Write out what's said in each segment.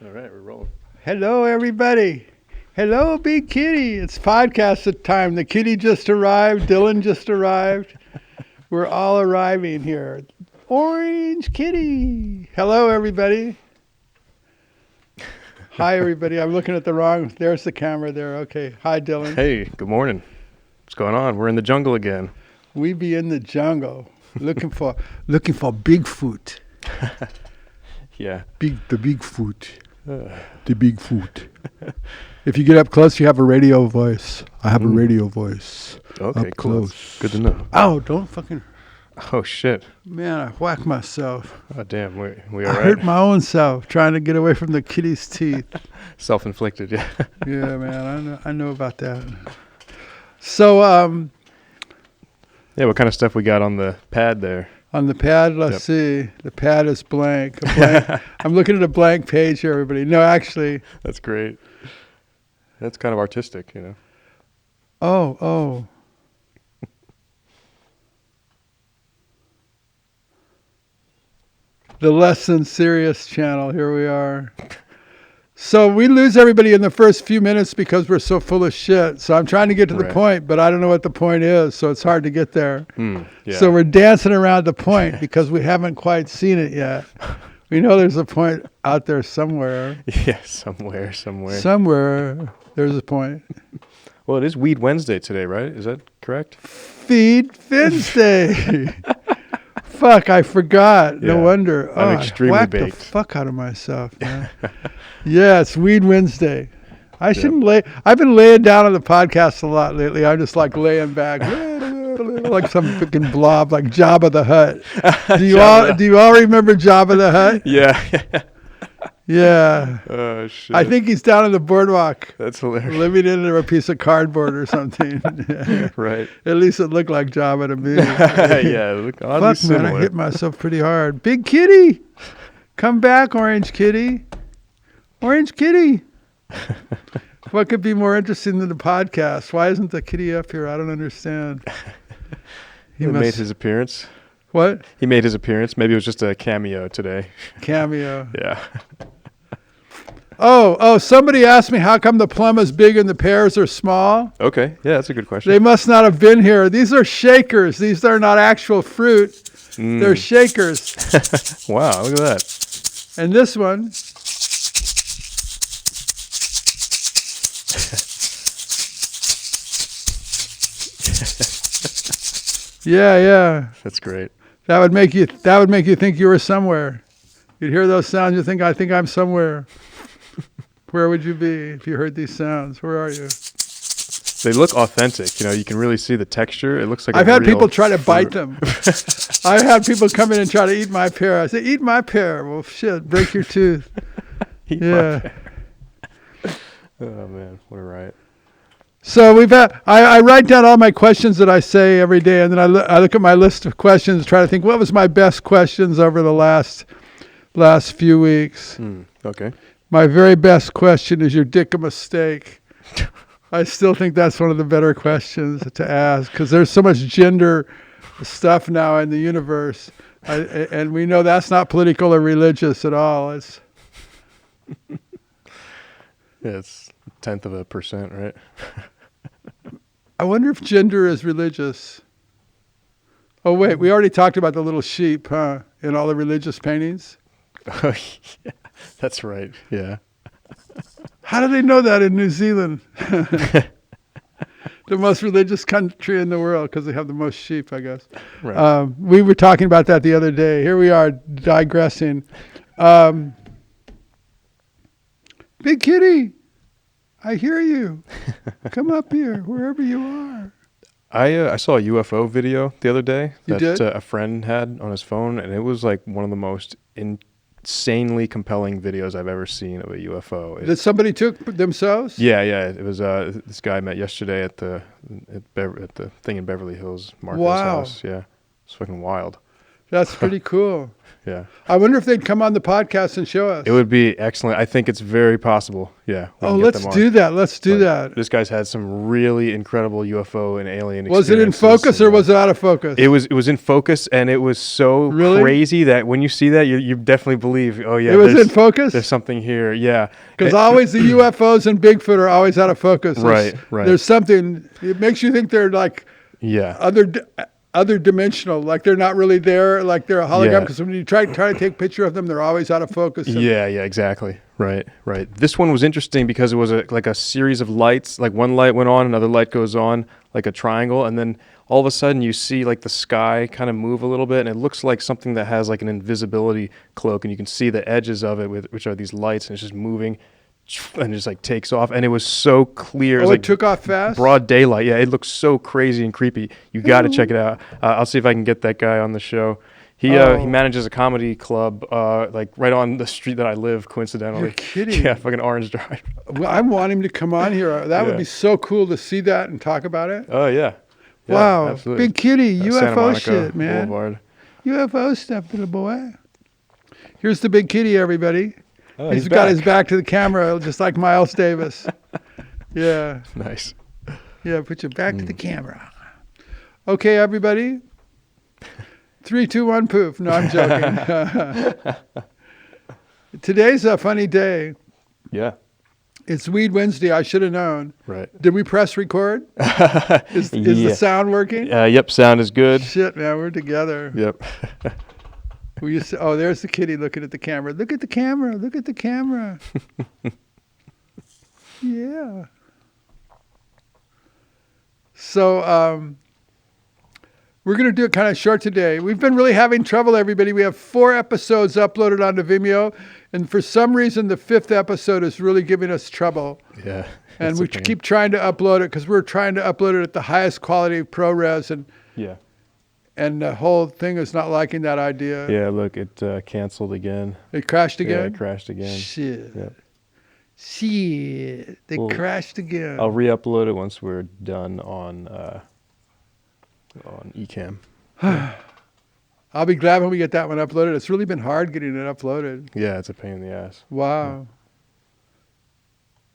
All right, we're rolling. Hello, everybody. Hello, Big Kitty. It's podcast time. The kitty just arrived. Dylan just arrived. We're all arriving here. Orange Kitty. Hello, everybody. Hi, everybody. I'm looking at the wrong. There's the camera there. Okay. Hi, Dylan. Hey, good morning. What's going on? We're in the jungle again. We be in the jungle looking for Bigfoot. Yeah. The Bigfoot. The Bigfoot. If you get up close, you have a radio voice. I have a radio voice. Okay, up cool. close. Good to know. Ow, don't fucking... Oh, shit. Man, I whacked myself. Oh, damn. We I all right? hurt my own self trying to get away from the kitty's teeth. Self-inflicted, yeah. Yeah, man, I know about that. So, Yeah, what kind of stuff we got on the pad there? on the pad, let's see. The pad is blank. I'm looking at a blank page here, everybody. No, actually. That's great. That's kind of artistic, you know. Oh. The Less Than Serious channel. Here we are. So we lose everybody in the first few minutes because we're so full of shit. So I'm trying to get to the point, but I don't know what the point is, so it's hard to get there. Yeah. So we're dancing around the point because we haven't quite seen it yet. We know there's a point out there somewhere. Yeah, somewhere. Somewhere there's a point. Well, it is Weed Wednesday today, right? Is that correct? Feed Wednesday. Fuck, I forgot. Yeah, No wonder. I'm extremely I whacked baked. the fuck out of myself, man. Yeah, it's Weed Wednesday. I shouldn't lay. I've been laying down on the podcast a lot lately. I'm just like laying back, like some freaking blob, like Jabba the Hutt. Do you all remember Jabba the Hutt? Yeah. Yeah. Oh, shit. I think he's down on the boardwalk, That's hilarious. living under a piece of cardboard or something. Right. At least it looked like Jabba to me. Yeah, look oddly Fuck, similar. man, I hit myself pretty hard. Big Kitty, come back, Orange Kitty. Orange Kitty. What could be more interesting than the podcast? Why isn't the kitty up here? I don't understand. He made his appearance. What? He made his appearance. Maybe it was just a cameo today. Cameo. Yeah. Oh, somebody asked me how come the plum is big and the pears are small? Okay. Yeah, that's a good question. They must not have been here. These are shakers. These are not actual fruit. They're shakers. Wow, look at that. And this one... Yeah. That's great. That would make you think you were somewhere. You'd hear those sounds, you think, I think I'm somewhere. Where would you be if you heard these sounds? Where are you? They look authentic. You know, you can really see the texture. It looks like I've a had real people try to fruit. bite them. I've had people come in and try to eat my pear. I say, eat my pear. Well, shit, break your tooth. Eat my pear. Oh, man, what a riot. So I write down all my questions that I say every day, and then I look at my list of questions, try to think what was my best questions over the last few weeks. Okay. My very best question is your dick a mistake? I still think that's one of the better questions to ask because there's so much gender stuff now in the universe, and we know that's not political or religious at all. It's Yeah, it's 0.1%, right? I wonder if gender is religious. Oh wait, we already talked about the little sheep, huh? In all the religious paintings. Oh, yeah. That's right. Yeah. How do they know that in New Zealand? The most religious country in the world because they have the most sheep, I guess. Right. We were talking about that the other day. Here we are digressing. Big Kitty, I hear you. Come up here, wherever you are. I saw a UFO video the other day You that did? A friend had on his phone, and it was like one of the most insanely compelling videos I've ever seen of a UFO. That somebody took themselves? Yeah. It was this guy I met yesterday at the thing in Beverly Hills, Marco's Wow. house. Yeah, it's fucking wild. That's pretty cool. Yeah. I wonder if they'd come on the podcast and show us. It would be excellent. I think it's very possible. Yeah. we Oh, can get let's them on. do that. Let's do that. This guy's had some really incredible UFO and alien Was it in experiences, focus or and, was it out of focus? It was in focus, and it was so Really? crazy that when you see that, you definitely believe, oh yeah, It was there's, in focus? there's something here. Yeah. Because It- always the UFOs and Bigfoot are always out of focus. Right, right. There's something, it makes you think they're like Yeah. other dimensional, like they're not really there, like they're a hologram. Yeah. Because when you try to take a picture of them, they're always out of focus. And Yeah, exactly. Right. This one was interesting because it was like a series of lights. Like one light went on, another light goes on, like a triangle, and then all of a sudden you see like the sky kind of move a little bit, and it looks like something that has like an invisibility cloak, and you can see the edges of it, which are these lights, and it's just moving, and it just like takes off, and it was so clear. Oh, was it like took off fast? broad daylight. Yeah, it looks so crazy and creepy. You got to check it out. I'll see if I can get that guy on the show. He manages a comedy club like right on the street that I live, coincidentally. You're kidding. Yeah, fucking Orange Drive. Well, I want him to come on here. That would Yeah. be so cool to see that and talk about it. Oh yeah. Yeah, Wow. absolutely. Big kitty, Santa UFO Monica shit, man. Boulevard. UFO stuff, little boy. Here's the big kitty, everybody. Oh, He's got his back to the camera, just like Miles Davis. Yeah. Nice. Yeah, put your back to the camera. Okay, everybody. 3, 2, 1, poof. No, I'm joking. Today's a funny day. Yeah. It's Weed Wednesday. I should have known. Right. Did we press record? Is Yeah. the sound working? Yep. Sound is good. Shit, man, we're together. Yep. Oh, there's the kitty looking at the camera. Look at the camera. Look at the camera. Yeah. So we're going to do it kind of short today. We've been really having trouble, everybody. We have 4 episodes uploaded onto Vimeo, and for some reason, the 5th episode is really giving us trouble. Yeah. And that's we a pain. keep trying to upload it because we're trying to upload it at the highest quality of ProRes, Yeah. and the whole thing is not liking that idea. Yeah. Look, it canceled again. It crashed Yeah, again? it crashed again. Shit. Yep. Shit. They Well, crashed again. I'll re-upload it once we're done on Ecamm. I'll be glad when we get that one uploaded. It's really been hard getting it uploaded. Yeah, it's a pain in the ass. Wow.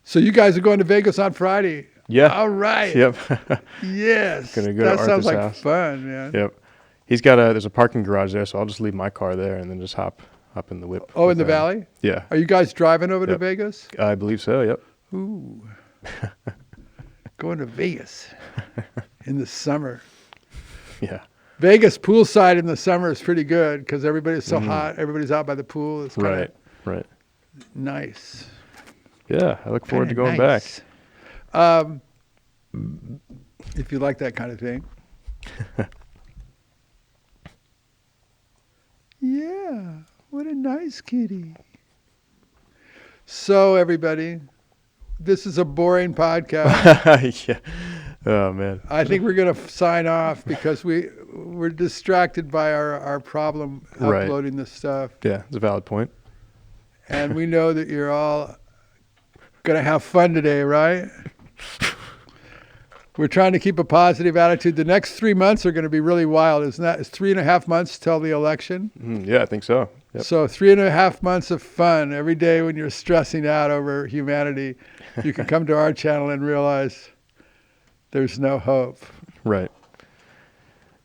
So you guys are going to Vegas on Friday. Yeah. All right. Yep. Yes. Gonna go that to sounds Arthur's like house. fun, man. Yep. He's got there's a parking garage there, so I'll just leave my car there and then just hop in the whip. Oh, with in the them. valley? Yeah. Are you guys driving over to Yep. Vegas? I believe so. Yep. Ooh. Going to Vegas in the summer. Yeah. Vegas poolside in the summer is pretty good because everybody's so hot. Everybody's out by the pool. It's kind Right. of Right. nice. Yeah. I look forward to Kinda going back. nice. If you like that kind of thing. Yeah. What a nice kitty. So, everybody, this is a boring podcast. Yeah. Oh man. I think we're going to sign off because we're distracted by our problem Right. uploading this stuff. Yeah, it's a valid point. And we know that you're all going to have fun today, right? We're trying to keep a positive attitude. The next 3 months are going to be really wild, isn't that? It's 3.5 months till the election. Yeah, I think so. Yep. So 3.5 months of fun. Every day when you're stressing out over humanity, you can come to our channel and realize there's no hope. Right.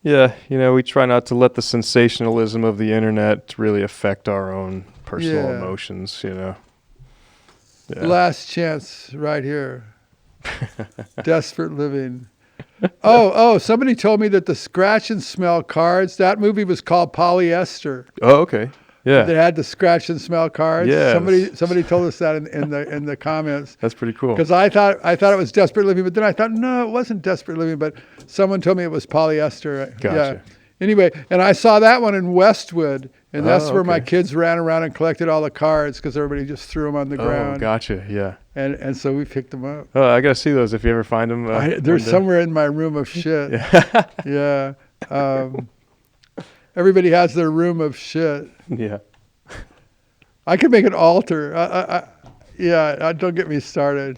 Yeah, we try not to let the sensationalism of the internet really affect our own personal Yeah. emotions, Yeah. Last chance right here. Desperate living. Oh, somebody told me that the Scratch and Smell cards, that movie was called Polyester. Oh, okay. Yeah. That had the Scratch and Smell cards. Yes. Somebody told us that in the comments. That's pretty cool. Because I thought it was Desperate Living, but then I thought, no, it wasn't Desperate Living, but someone told me it was Polyester. Gotcha. Yeah. Anyway, and I saw that one in Westwood, and that's Oh, where my okay. kids ran around and collected all the cards because everybody just threw them on the Oh, ground. gotcha. Yeah. And so we picked them up. Oh, I got to see those if you ever find them. They're somewhere in my room of shit. Yeah. Yeah. Everybody has their room of shit. Yeah. I could make an altar. Don't get me started.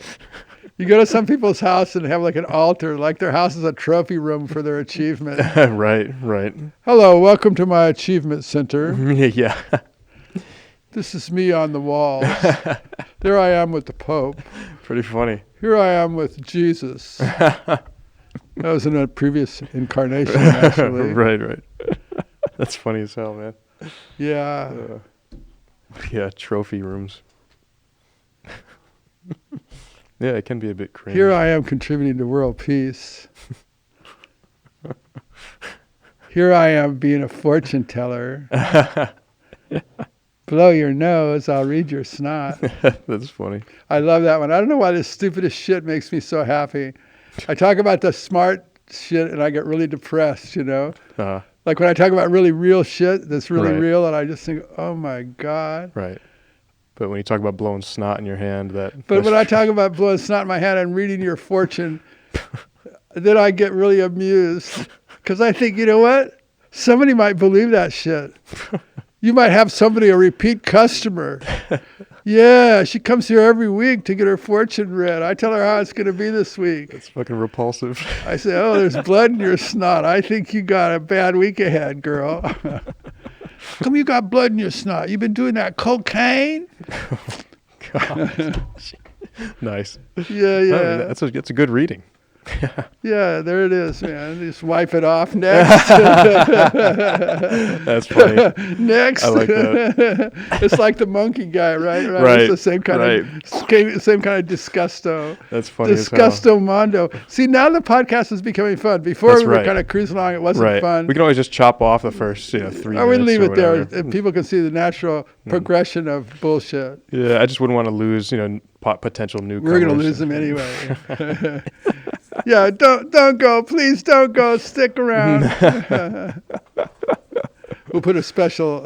You go to some people's house and have like an altar, like their house is a trophy room for their achievement. Right. Hello, welcome to my achievement center. Yeah. This is me on the walls. There I am with the Pope. Pretty funny. Here I am with Jesus. That was in a previous incarnation, actually. Right. That's funny as hell, man. Yeah. Yeah, trophy rooms. Yeah, it can be a bit cringe. Here I am contributing to world peace. Here I am being a fortune teller. Blow your nose, I'll read your snot. That's funny. I love that one. I don't know why this stupidest shit makes me so happy. I talk about the smart shit and I get really depressed, you know? Uh-huh. Like when I talk about really real shit that's really Right. real and I just think, oh my God. Right. But when you talk about blowing snot in your hand, But when I talk about blowing snot in my hand and reading your fortune, then I get really amused. Because I think, you know what? Somebody might believe that shit. You might have somebody, a repeat customer. Yeah, she comes here every week to get her fortune read. I tell her how it's going to be this week. It's fucking repulsive. I say, oh, there's blood in your snot. I think you got a bad week ahead, girl. Come, you got blood in your snot. You been doing that cocaine? God. Nice. Yeah. That's a good reading. Yeah, there it is, man. Just wipe it off. Next. That's funny. Next. I like that. It's like the monkey guy, right? Right, It's the same kind of disgusto. That's funny as hell. Disgusto mondo. See, now the podcast is becoming fun. Before That's we were right. kind of cruising along, it wasn't Right. fun. We can always just chop off the first 3 I minutes. would leave or it there. whatever. If people can see the natural progression of bullshit. Yeah, I just wouldn't want to lose, potential newcomers. We're gonna lose them anyway. Yeah, don't go. Please don't go. Stick around. We'll put a special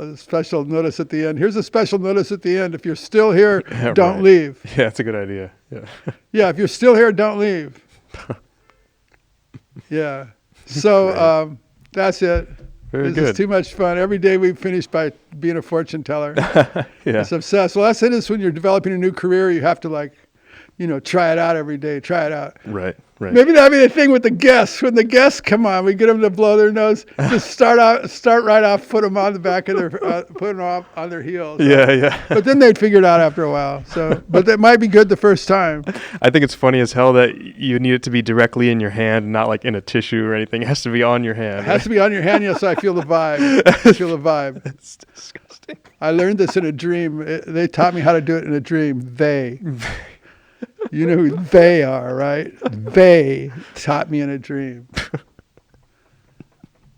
notice at the end. Here's a special notice at the end. If you're still here, Yeah, don't right. leave. Yeah, that's a good idea. Yeah. Yeah, if you're still here, don't leave. Yeah. So that's it. Very This good. is too much fun. Every day we finish by being a fortune teller. Yeah. It's obsessed. Well, that's it. Is when you're developing a new career, you have to try it out every day. Try it out. Right. Maybe that'd be the thing with the guests. When the guests come on, we get them to blow their nose. Just start right off, put them on the back of their, put them off on their heels. Yeah. But then they'd figure it out after a while. So, but that might be good the first time. I think it's funny as hell that you need it to be directly in your hand, not like in a tissue or anything. It has to be on your hand. It has to be on your hand, so I feel the vibe. It's disgusting. I learned this in a dream. They taught me how to do it in a dream. They. You know who they are, right? They taught me in a dream.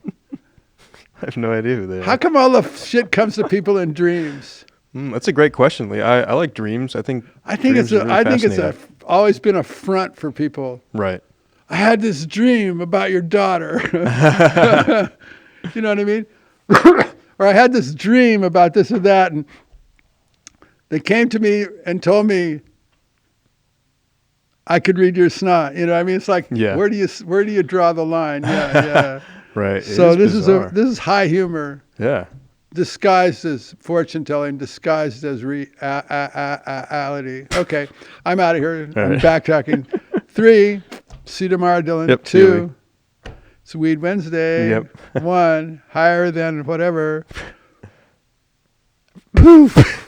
I have no idea who they are. How come all the shit comes to people in dreams? That's a great question, Lee. I like dreams. I think it's fascinating. always been a front for people. Right. I had this dream about your daughter. You know what I mean? Or I had this dream about this or that, and they came to me and told me I could read your snot. You know what I mean? It's like, Yeah. where do you draw the line? Yeah. Right. So this bizarre. is high humor. Yeah. Disguised as fortune telling, disguised as reality. Okay, I'm out of here. All I'm right. backtracking. 3, see you tomorrow, Dylan. Yep, see you, 2, it's Weed Wednesday. Yep. 1, higher than whatever. Poof.